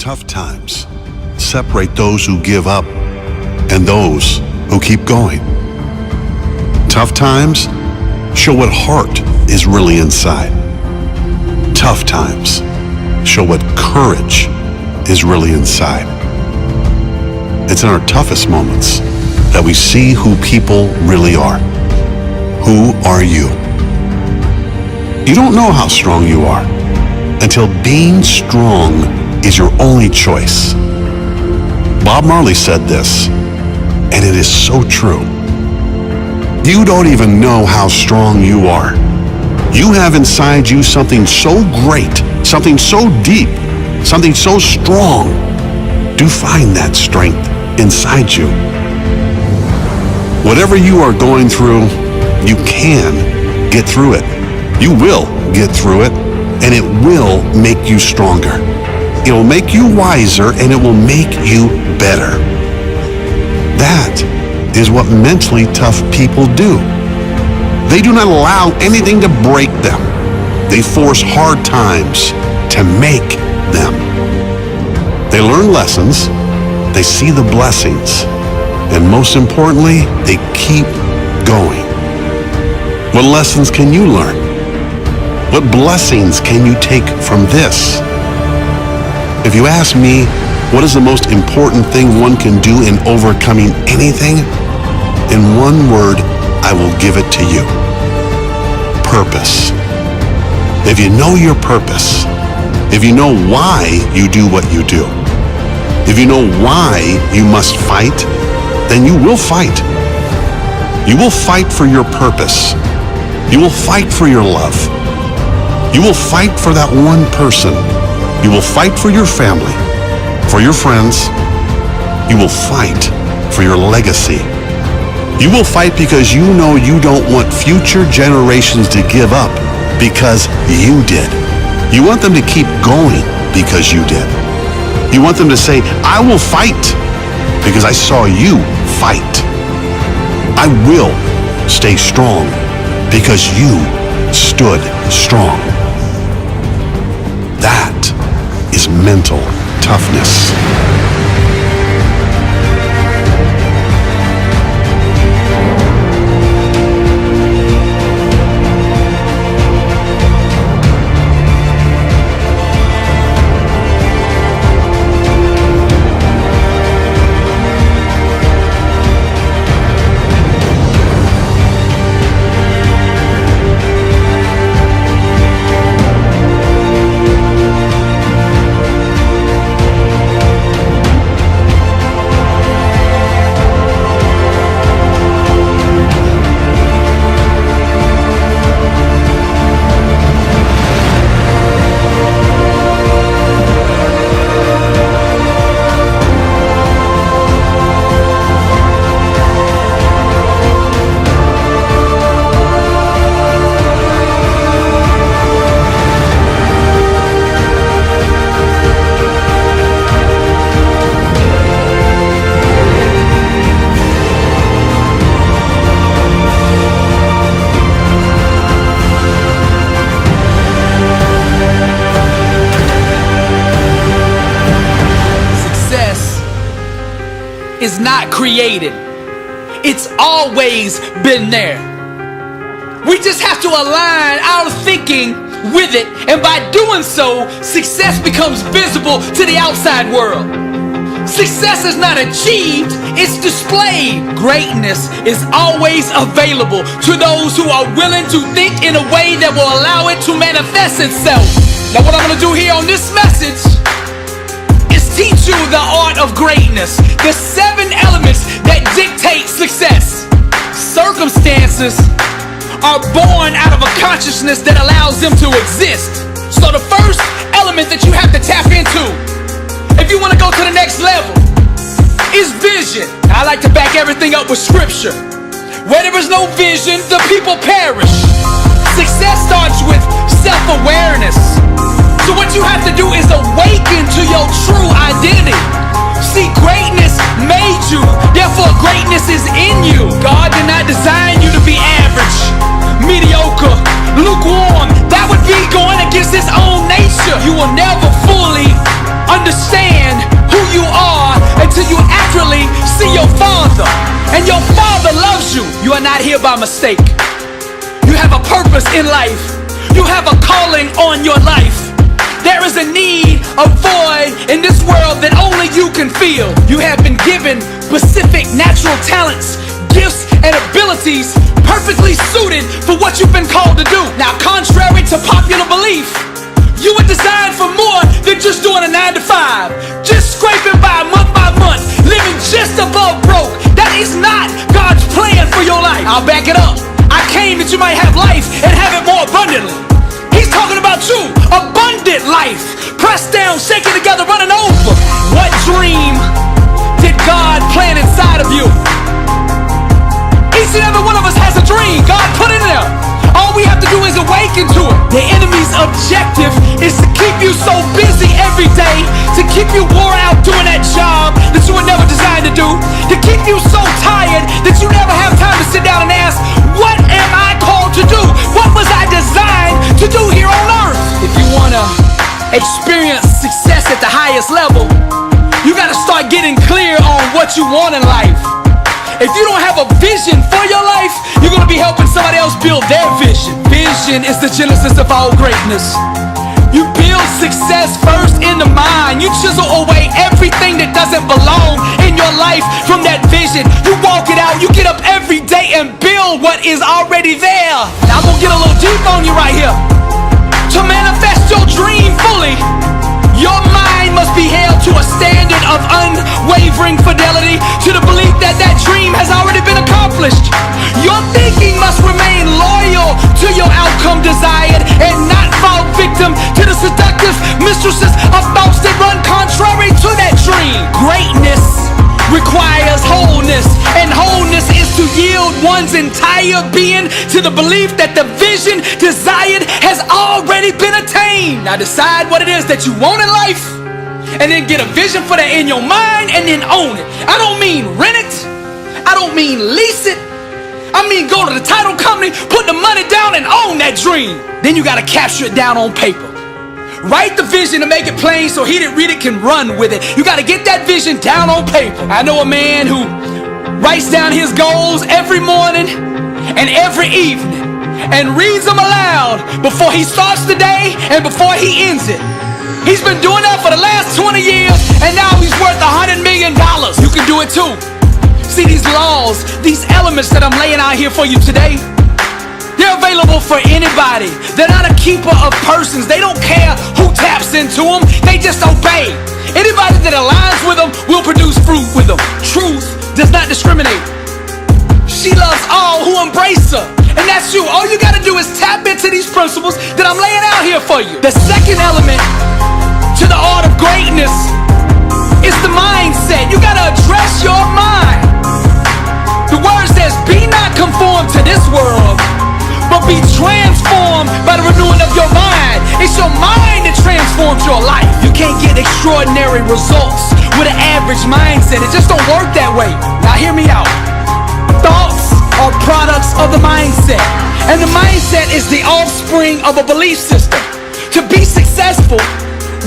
Tough times separate those who give up and those who keep going. Tough times show what heart is really inside. Tough times show what courage is really inside. It's in our toughest moments that we see who people really are. Who are you? You don't know how strong you are until being strong is your only choice. Bob Marley said this, and it is so true. You don't even know how strong you are. You have inside you something so great, something so deep, something so strong. Do find that strength inside you. Whatever you are going through, you can get through it. You will get through it, and it will make you stronger. It will make you wiser, and it will make you better. That is what mentally tough people do. They do not allow anything to break them. They force hard times to make them. They learn lessons, they see the blessings, and most importantly, they keep going. What lessons can you learn? What blessings can you take from this? If you ask me, what is the most important thing one can do in overcoming anything? In one word, I will give it to you. Purpose. If you know your purpose, if you know why you do what you do, if you know why you must fight, then you will fight. You will fight for your purpose. You will fight for your love. You will fight for that one person. You will fight for your family, for your friends. You will fight for your legacy. You will fight because you know you don't want future generations to give up because you did. You want them to keep going because you did. You want them to say, I will fight because I saw you fight. I will stay strong because you stood strong. That is mental toughness. Is not created. It's always been there. We just have to align our thinking with it, and by doing so, success becomes visible to the outside world. Success is not achieved, it's displayed. Greatness is always available to those who are willing to think in a way that will allow it to manifest itself. Now what I'm going to do here on this message teach you the art of greatness, the 7 elements that dictate success. Circumstances are born out of a consciousness that allows them to exist. So the first element that you have to tap into, if you want to go to the next level, is vision. I like to back everything up with scripture. Where there is no vision, the people perish. Success starts with self-awareness. So what you have to do is awaken to your true identity. See, greatness made you, therefore greatness is in you. God did not design you to be average, mediocre, lukewarm. That would be going against his own nature. You will never fully understand not here by mistake. You have a purpose in life. You have a calling on your life. There is a need, a void in this world that only you can feel. You have been given specific natural talents, gifts, and abilities perfectly suited for what you've been called to do. Now, contrary to popular belief, you were designed for more than just doing a 9 to 5, just scraping by month, living just above broke. That is not God's plan for your life. I'll back it up. I came that you might have life and have it more abundantly. He's talking about you, abundant life, pressed down, shaken together, running over. What dream did God plant inside of you? Each and every one of us has a dream God put in there. All we have to do is awaken to it. The enemy's objective is to keep you so busy every day, to keep you wore out doing that job that you were never designed to do, to keep you so tired that you never have time to sit down and ask, what am I called to do? What was I designed to do here on earth? If you want to experience success at the highest level, you got to start getting clear on what you want in life. If you don't have a vision for your life, you're going to be helping somebody else build their vision. Vision is the genesis of all greatness. You build success first in the mind. You chisel away everything that doesn't belong in your life from that vision. You walk it out. You get up every day and build what is already there. Now I'm going to get a little deep on you right here. To manifest your dream fully, your mind must be held to a standard of unwavering fidelity to the belief that that dream has already been accomplished. Your thinking must remain loyal to your outcome desired and not fall victim to the seductive mistresses of thoughts that run contrary to that dream. Greatness requires wholeness, and wholeness is to yield one's entire being to the belief that the vision desired has already been attained. Now decide what it is that you want in life, and then get a vision for that in your mind, and then own it. I don't mean rent it, I don't mean lease it, I mean go to the title company, put the money down, and own that dream. Then you gotta capture it down on paper. Write the vision to make it plain so he that read it can run with it. You got to get that vision down on paper. I know a man who writes down his goals every morning and every evening and reads them aloud before he starts the day and before he ends it. He's been doing that for the last 20 years and now he's worth $100 million. You can do it too. See, these laws, these elements that I'm laying out here for you today, they're available for anybody. They're not a keeper of persons. They don't care who taps into them. They just obey. Anybody that aligns with them will produce fruit with them. Truth does not discriminate. She loves all who embrace her. And that's you. All you got to do is tap into these principles that I'm laying out here for you. The second element to the art of greatness is the mindset. You got to address your mind. The word says, be not conformed to this world, but be transformed by the renewing of your mind. It's your mind that transforms your life. You can't get extraordinary results with an average mindset. It just don't work that way. Now hear me out. Thoughts are products of the mindset, and the mindset is the offspring of a belief system. To be successful,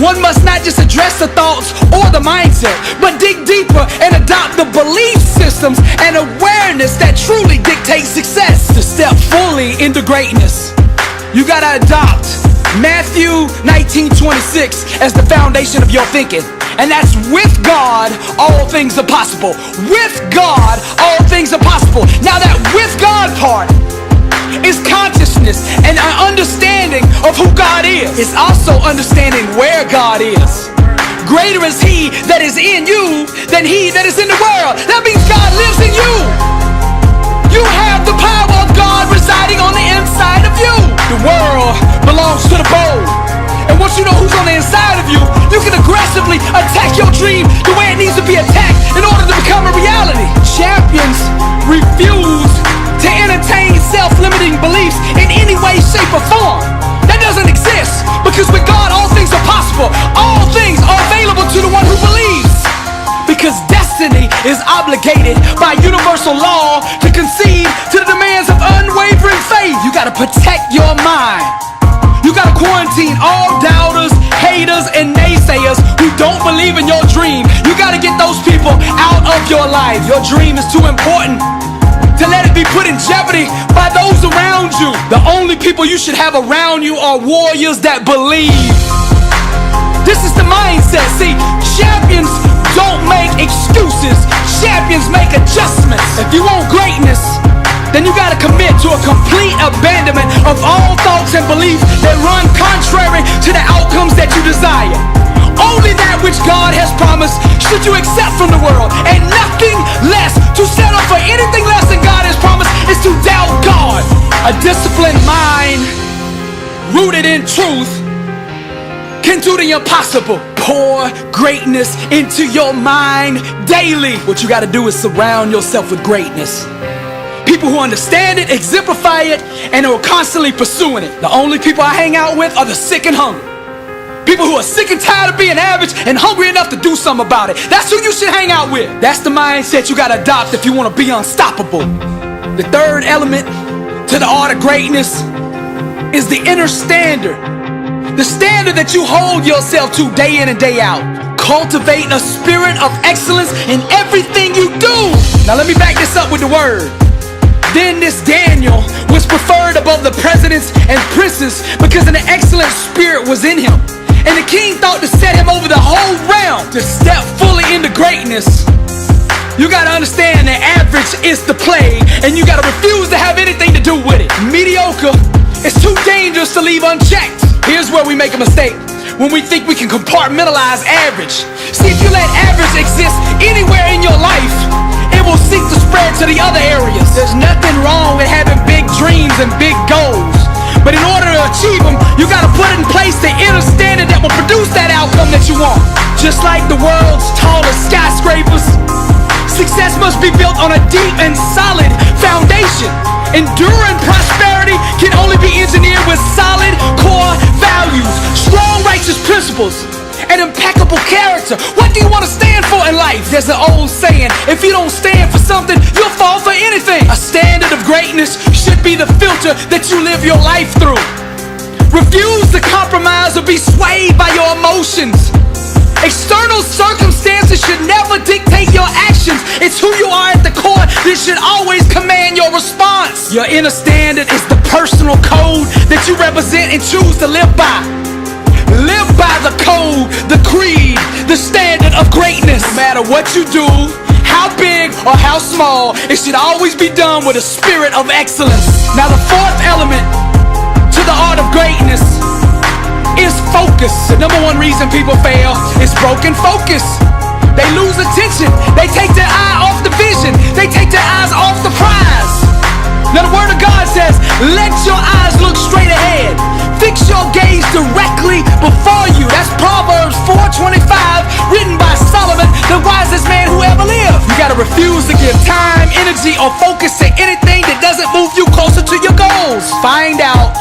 one must not just address the thoughts or the mindset, but dig deeper and adopt the belief systems and awareness that truly dictate success. To step fully into greatness, you gotta adopt Matthew 19:26 as the foundation of your thinking. And that's with God, all things are possible. With God, all things are possible. Now that with God part is consciousness and an understanding of who God is. It's also understanding where God is. Greater is he that is in you than he that is in the world. That means God lives in you. You have the power of God residing on the inside of you. The world belongs to the bold. And once you know who's on the inside of you, you can aggressively attack your dream the way it needs to be attacked in order to become a reality. Champions refuse to entertain self-limiting beliefs in any way, shape, or form. That doesn't exist, because with God all things are possible. All things are available to the one who believes. Because destiny is obligated by universal law to concede to the demands of unwavering faith. You gotta protect your mind. You gotta quarantine all doubters, haters, and naysayers who don't believe in your dream. You gotta get those people out of your life. Your dream is too important to let it be put in jeopardy by those around you. The only people you should have around you are warriors that believe. This is the mindset. See, champions don't make excuses. Champions make adjustments. If you want greatness, then you gotta commit to a complete abandonment of all thoughts and beliefs that run contrary to the outcomes that you desire. Only that which God has promised should you accept from the world, and nothing less. To settle for anything less than God has promised is to doubt God. A disciplined mind rooted in truth can do the impossible. Pour greatness into your mind daily. What you gotta do is surround yourself with greatness. People who understand it, exemplify it, and are constantly pursuing it. The only people I hang out with are the sick and hungry. People who are sick and tired of being average and hungry enough to do something about it. That's who you should hang out with. That's the mindset you gotta adopt if you wanna be unstoppable. The third element to the art of greatness is the inner standard. The standard that you hold yourself to day in and day out. Cultivate a spirit of excellence in everything you do. Now let me back this up with the word. Then this Daniel was preferred above the presidents and princes because an excellent spirit was in him. And the king thought to set him over the whole realm. To step fully into greatness, you gotta understand that average is the plague, and you gotta refuse to have anything to do with it. Mediocre is too dangerous to leave unchecked. Here's where we make a mistake. When we think we can compartmentalize average. See, if you let average exist anywhere in your life, it will seek to spread to the other areas. There's nothing wrong with having big dreams and big goals, but in order to achieve them, you gotta put in place the inner standard that will produce that outcome that you want. Just like the world's tallest skyscrapers, success must be built on a deep and solid foundation. Enduring prosperity can only be engineered with solid core values, strong righteous principles, and impeccable character. What do you want to stand for in life? There's an old saying, if you don't stand for something, you'll fall for anything. A standard of greatness should be the filter that you live your life through. Refuse to compromise or be swayed by your emotions. External circumstances should never dictate your actions. It's who you are at the core that should always command your response. Your inner standard is the personal code that you represent and choose to live by. Live by the code, the creed, the standard of greatness. No matter what you do, how big or how small, it should always be done with a spirit of excellence. Now the fourth element to the art of greatness is focus. The number one reason people fail is broken focus. They lose attention. They take their eye off the vision. They take their eyes off the prize. Now the word of God says, let your eyes look straight ahead. Fix your gaze directly before you. That's Proverbs 4:25, written by Solomon, the wisest man who ever lived. You gotta refuse to give time, energy, or focus to anything that doesn't move you closer to your goals. Find out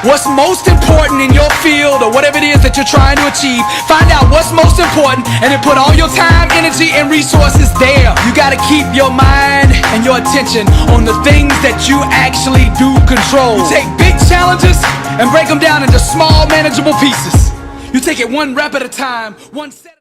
what's most important in your field or whatever it is that you're trying to achieve. Find out what's most important and then put all your time, energy, and resources there. You gotta keep your mind and your attention on the things that you actually do control. You take big challenges and break them down into small, manageable pieces. You take it one rep at a time, one set.